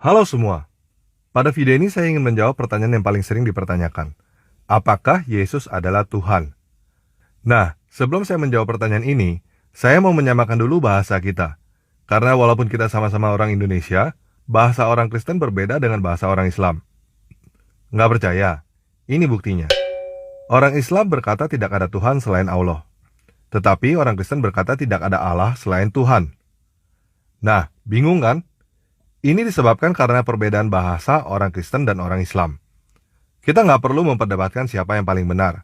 Halo semua, pada video ini saya ingin menjawab pertanyaan yang paling sering dipertanyakan. Apakah Yesus adalah Tuhan? Nah, sebelum saya menjawab pertanyaan ini, saya mau menyamakan dulu bahasa kita. Karena walaupun kita sama-sama orang Indonesia, bahasa orang Kristen berbeda dengan bahasa orang Islam. Nggak percaya? Ini buktinya. Orang Islam berkata tidak ada Tuhan selain Allah. Tetapi orang Kristen berkata tidak ada Allah selain Tuhan. Nah, bingung kan? Ini disebabkan karena perbedaan bahasa orang Kristen dan orang Islam. Kita nggak perlu memperdebatkan siapa yang paling benar.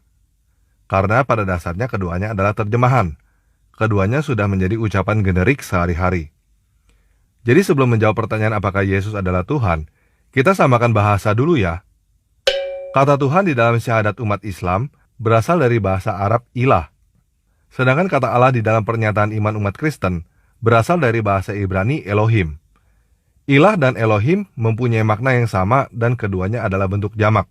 Karena pada dasarnya keduanya adalah terjemahan. Keduanya sudah menjadi ucapan generik sehari-hari. Jadi sebelum menjawab pertanyaan apakah Yesus adalah Tuhan, kita samakan bahasa dulu ya. Kata Tuhan di dalam syahadat umat Islam berasal dari bahasa Arab ilah. Sedangkan kata Allah di dalam pernyataan iman umat Kristen berasal dari bahasa Ibrani Elohim. Ilah dan Elohim mempunyai makna yang sama dan keduanya adalah bentuk jamak.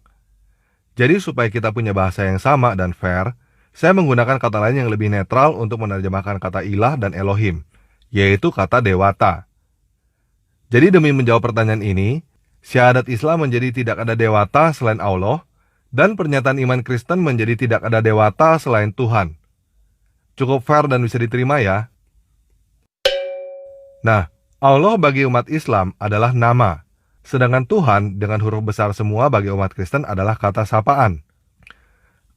Jadi supaya kita punya bahasa yang sama dan fair, saya menggunakan kata lain yang lebih netral untuk menerjemahkan kata ilah dan Elohim, yaitu kata dewata. Jadi demi menjawab pertanyaan ini, syahadat Islam menjadi tidak ada dewata selain Allah, dan pernyataan iman Kristen menjadi tidak ada dewata selain Tuhan. Cukup fair dan bisa diterima ya? Nah, Allah bagi umat Islam adalah nama, sedangkan Tuhan dengan huruf besar semua bagi umat Kristen adalah kata sapaan.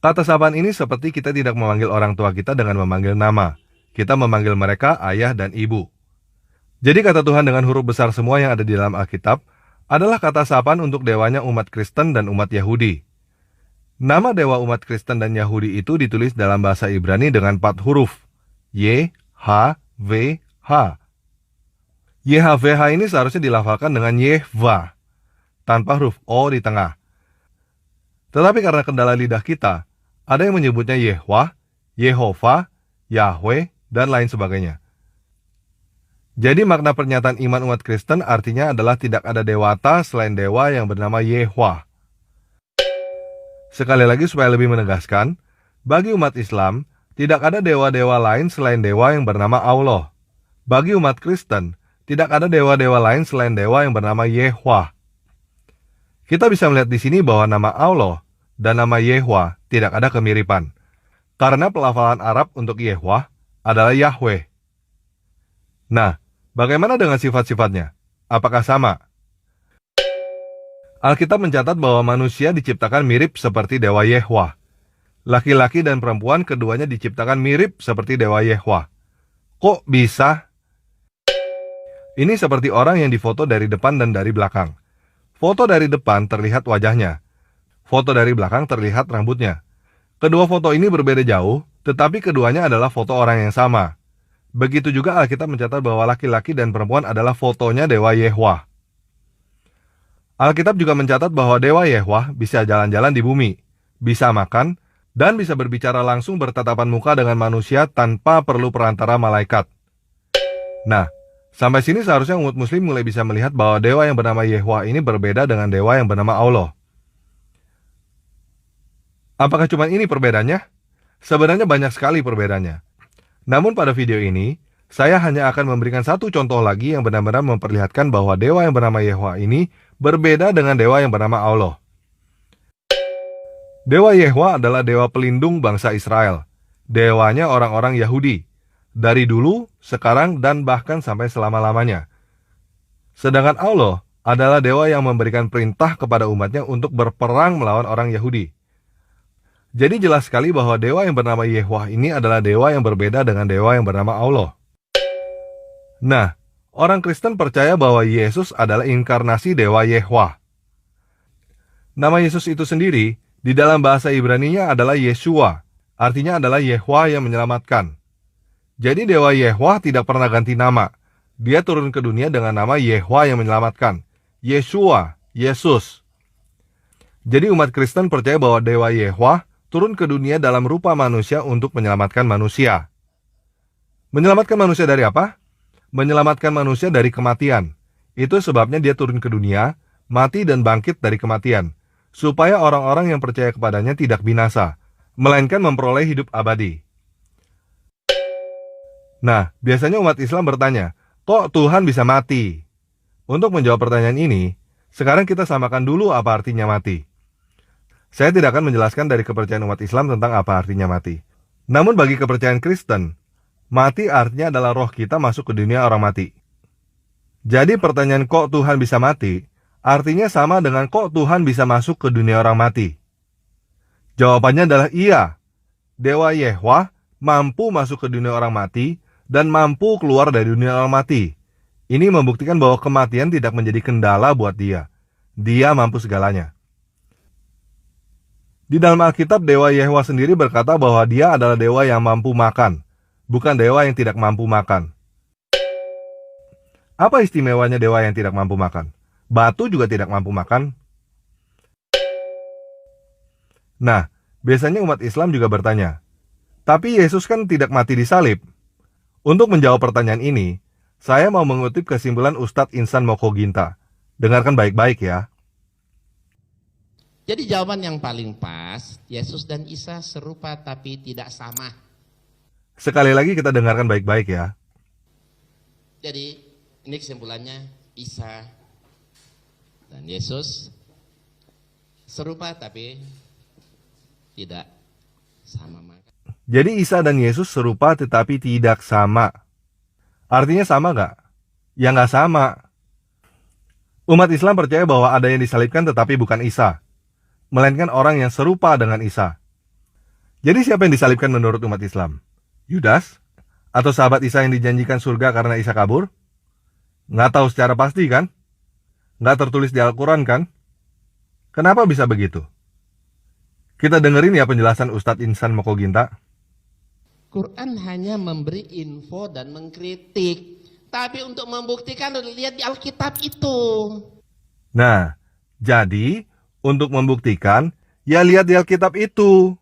Kata sapaan ini seperti kita tidak memanggil orang tua kita dengan memanggil nama. Kita memanggil mereka ayah dan ibu. Jadi kata Tuhan dengan huruf besar semua yang ada di dalam Alkitab adalah kata sapaan untuk dewanya umat Kristen dan umat Yahudi. Nama dewa umat Kristen dan Yahudi itu ditulis dalam bahasa Ibrani dengan 4 huruf. Y, H, V, H. YHVH ini seharusnya dilafalkan dengan Yehva, tanpa huruf O di tengah. Tetapi karena kendala lidah kita, ada yang menyebutnya Yehwa, Yehova, Yahweh, dan lain sebagainya. Jadi makna pernyataan iman umat Kristen artinya adalah tidak ada dewata selain dewa yang bernama Yehwa. Sekali lagi supaya lebih menegaskan, bagi umat Islam, tidak ada dewa-dewa lain selain dewa yang bernama Allah. Bagi umat Kristen, tidak ada dewa-dewa lain selain dewa yang bernama Yehwa. Kita bisa melihat di sini bahwa nama Allah dan nama Yehwa tidak ada kemiripan. Karena pelafalan Arab untuk Yehwa adalah Yahweh. Nah, bagaimana dengan sifat-sifatnya? Apakah sama? Alkitab mencatat bahwa manusia diciptakan mirip seperti dewa Yehwa. Laki-laki dan perempuan keduanya diciptakan mirip seperti dewa Yehwa. Kok bisa? Ini seperti orang yang difoto dari depan dan dari belakang. Foto dari depan terlihat wajahnya. Foto dari belakang terlihat rambutnya. Kedua foto ini berbeda jauh, tetapi keduanya adalah foto orang yang sama. Begitu juga Alkitab mencatat bahwa laki-laki dan perempuan adalah fotonya dewa Yehwa. Alkitab juga mencatat bahwa dewa Yehwa bisa jalan-jalan di bumi, bisa makan, dan bisa berbicara langsung bertatapan muka dengan manusia tanpa perlu perantara malaikat. Nah, sampai sini seharusnya umat muslim mulai bisa melihat bahwa dewa yang bernama Yehwa ini berbeda dengan dewa yang bernama Allah. Apakah cuma ini perbedaannya? Sebenarnya banyak sekali perbedaannya. Namun pada video ini, saya hanya akan memberikan satu contoh lagi yang benar-benar memperlihatkan bahwa dewa yang bernama Yehwa ini berbeda dengan dewa yang bernama Allah. Dewa Yehwa adalah dewa pelindung bangsa Israel. Dewanya orang-orang Yahudi. Dari dulu, sekarang, dan bahkan sampai selama-lamanya. Sedangkan Allah adalah dewa yang memberikan perintah kepada umatnya untuk berperang melawan orang Yahudi. Jadi jelas sekali bahwa dewa yang bernama Yehwa ini adalah dewa yang berbeda dengan dewa yang bernama Allah. Nah, orang Kristen percaya bahwa Yesus adalah inkarnasi dewa Yehwa. Nama Yesus itu sendiri, di dalam bahasa Ibrani-nya adalah Yeshua, artinya adalah Yehwa yang menyelamatkan. Jadi dewa Yehwa tidak pernah ganti nama. Dia turun ke dunia dengan nama Yehwa yang menyelamatkan. Yeshua, Yesus. Jadi umat Kristen percaya bahwa dewa Yehwa turun ke dunia dalam rupa manusia untuk menyelamatkan manusia. Menyelamatkan manusia dari apa? Menyelamatkan manusia dari kematian. Itu sebabnya dia turun ke dunia, mati dan bangkit dari kematian. Supaya orang-orang yang percaya kepadanya tidak binasa, melainkan memperoleh hidup abadi. Nah, biasanya umat Islam bertanya, kok Tuhan bisa mati? Untuk menjawab pertanyaan ini, sekarang kita samakan dulu apa artinya mati. Saya tidak akan menjelaskan dari kepercayaan umat Islam tentang apa artinya mati. Namun bagi kepercayaan Kristen, mati artinya adalah roh kita masuk ke dunia orang mati. Jadi pertanyaan kok Tuhan bisa mati, artinya sama dengan kok Tuhan bisa masuk ke dunia orang mati. Jawabannya adalah iya. Dewa Yehwa mampu masuk ke dunia orang mati dan mampu keluar dari dunia orang mati. Ini membuktikan bahwa kematian tidak menjadi kendala buat dia. Dia mampu segalanya. Di dalam Alkitab, Dewa Yehwa sendiri berkata bahwa dia adalah dewa yang mampu makan, bukan dewa yang tidak mampu makan. Apa istimewanya dewa yang tidak mampu makan? Batu juga tidak mampu makan. Nah, biasanya umat Islam juga bertanya, tapi Yesus kan tidak mati di salib. Untuk menjawab pertanyaan ini, saya mau mengutip kesimpulan Ustadz Insan Mokoginta. Dengarkan baik-baik ya. Jadi jawaban yang paling pas, Yesus dan Isa serupa tapi tidak sama. Sekali lagi kita dengarkan baik-baik ya. Jadi ini kesimpulannya, Isa dan Yesus serupa tapi tidak sama. Jadi Isa dan Yesus serupa tetapi tidak sama. Artinya sama nggak? Ya nggak sama. Umat Islam percaya bahwa ada yang disalibkan tetapi bukan Isa, melainkan orang yang serupa dengan Isa. Jadi siapa yang disalibkan menurut umat Islam? Yudas? Atau sahabat Isa yang dijanjikan surga karena Isa kabur? Nggak tahu secara pasti kan? Nggak tertulis di Al-Quran kan? Kenapa bisa begitu? Kita dengerin ya penjelasan Ustadz Insan Mokoginta. Quran hanya memberi info dan mengkritik. Tapi untuk membuktikan, lihat di Alkitab itu. Nah, jadi untuk membuktikan, ya lihat di Alkitab itu.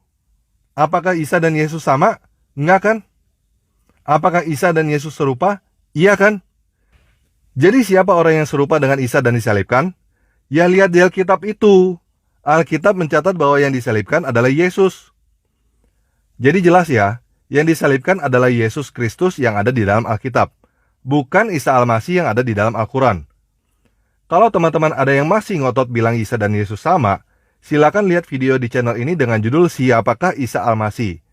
Apakah Isa dan Yesus sama? Enggak kan? Apakah Isa dan Yesus serupa? Iya kan? Jadi siapa orang yang serupa dengan Isa dan disalibkan? Ya lihat di Alkitab itu. Alkitab mencatat bahwa yang disalibkan adalah Yesus. Jadi jelas ya, yang disalibkan adalah Yesus Kristus yang ada di dalam Alkitab, bukan Isa Al-Masih yang ada di dalam Al-Quran. Kalau teman-teman ada yang masih ngotot bilang Isa dan Yesus sama, silakan lihat video di channel ini dengan judul Siapakah Isa Al-Masih.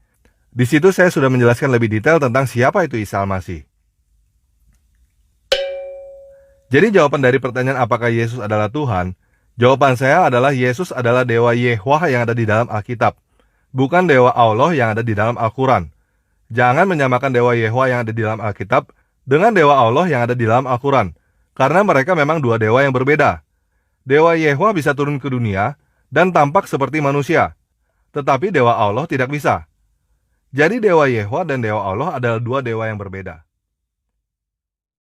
Di situ saya sudah menjelaskan lebih detail tentang siapa itu Isa Al-Masih. Jadi jawaban dari pertanyaan apakah Yesus adalah Tuhan, jawaban saya adalah Yesus adalah Dewa Yehwa yang ada di dalam Alkitab, bukan Dewa Allah yang ada di dalam Al-Quran. Jangan menyamakan Dewa Yehwa yang ada di dalam Alkitab dengan Dewa Allah yang ada di dalam Al-Quran, karena mereka memang dua dewa yang berbeda. Dewa Yehwa bisa turun ke dunia dan tampak seperti manusia, tetapi Dewa Allah tidak bisa. Jadi Dewa Yehwa dan Dewa Allah adalah dua dewa yang berbeda.